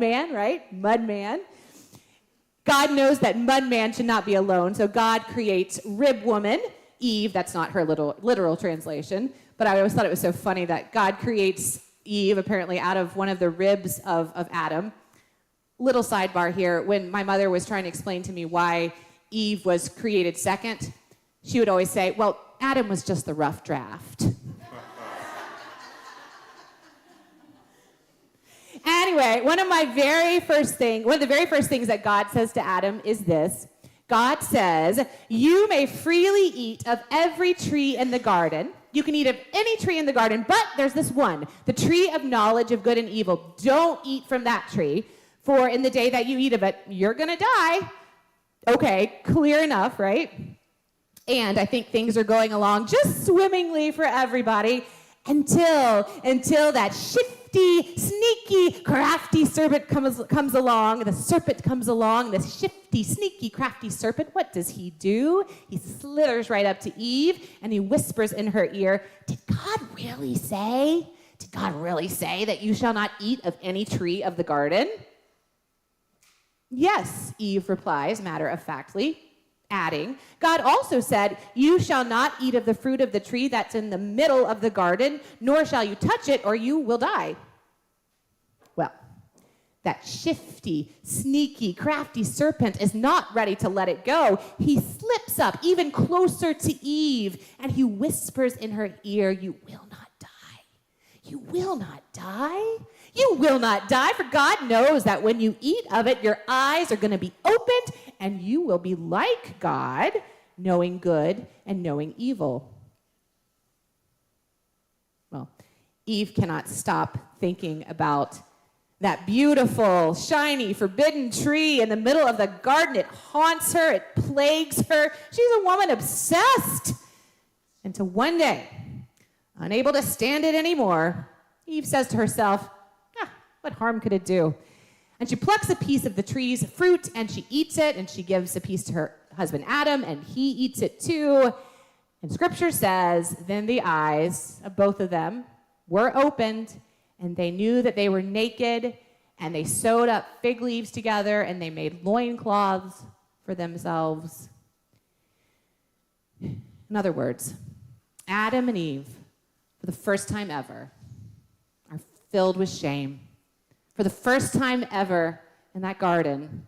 man, right? Mud man. God knows that mud man should not be alone, so God creates rib woman, Eve. That's not her literal translation, but I always thought it was so funny that God creates Eve apparently out of one of the ribs of Adam. Little sidebar here, when my mother was trying to explain to me why Eve was created second, she would always say, well, Adam was just the rough draft. Anyway, one of the very first things that God says to Adam is this. God says, you may freely eat of every tree in the garden. You can eat of any tree in the garden, but there's this one, the tree of knowledge of good and evil. Don't eat from that tree, for in the day that you eat of it, you're going to die. Okay, clear enough, right? And I think things are going along just swimmingly for everybody until that shifty, sneaky, crafty serpent comes along. The serpent comes along, the shifty, sneaky, crafty serpent. What does he do? He slithers right up to Eve and he whispers in her ear, Did God really say that you shall not eat of any tree of the garden? Yes, Eve replies, matter-of-factly, adding, God also said, you shall not eat of the fruit of the tree that's in the middle of the garden, nor shall you touch it, or you will die. Well, that shifty, sneaky, crafty serpent is not ready to let it go. He slips up even closer to Eve, and he whispers in her ear, you will not die. You will not die. You will not die, for God knows that when you eat of it, your eyes are going to be opened, and you will be like God, knowing good and knowing evil. Well, Eve cannot stop thinking about that beautiful, shiny, forbidden tree in the middle of the garden. It haunts her. It plagues her. She's a woman obsessed. Until one day, unable to stand it anymore, Eve says to herself, what harm could it do? And she plucks a piece of the tree's fruit, and she eats it, and she gives a piece to her husband Adam, and he eats it too. And Scripture says, then the eyes of both of them were opened, and they knew that they were naked, and they sewed up fig leaves together, and they made loincloths for themselves. In other words, Adam and Eve, for the first time ever, are filled with shame. For the first time ever in that garden,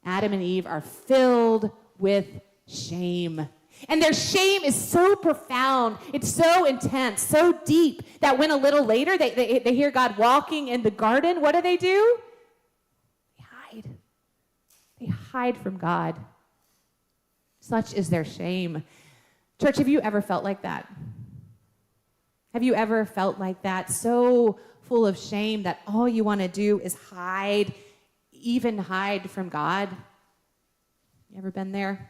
Adam and Eve are filled with shame. And their shame is so profound, it's so intense, so deep, that when a little later they hear God walking in the garden, what do? They hide. They hide from God. Such is their shame. Church, have you ever felt like that? Have you ever felt like that? So full of shame that all you want to do is hide, even hide from God? You ever been there?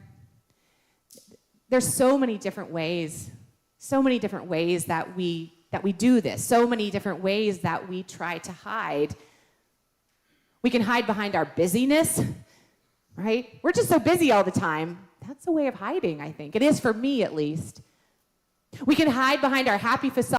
There's so many different ways that we do this, so many different ways that we try to hide. We can hide behind our busyness, right? We're just so busy all the time. That's a way of hiding, I think. It is for me, at least. We can hide behind our happy facade.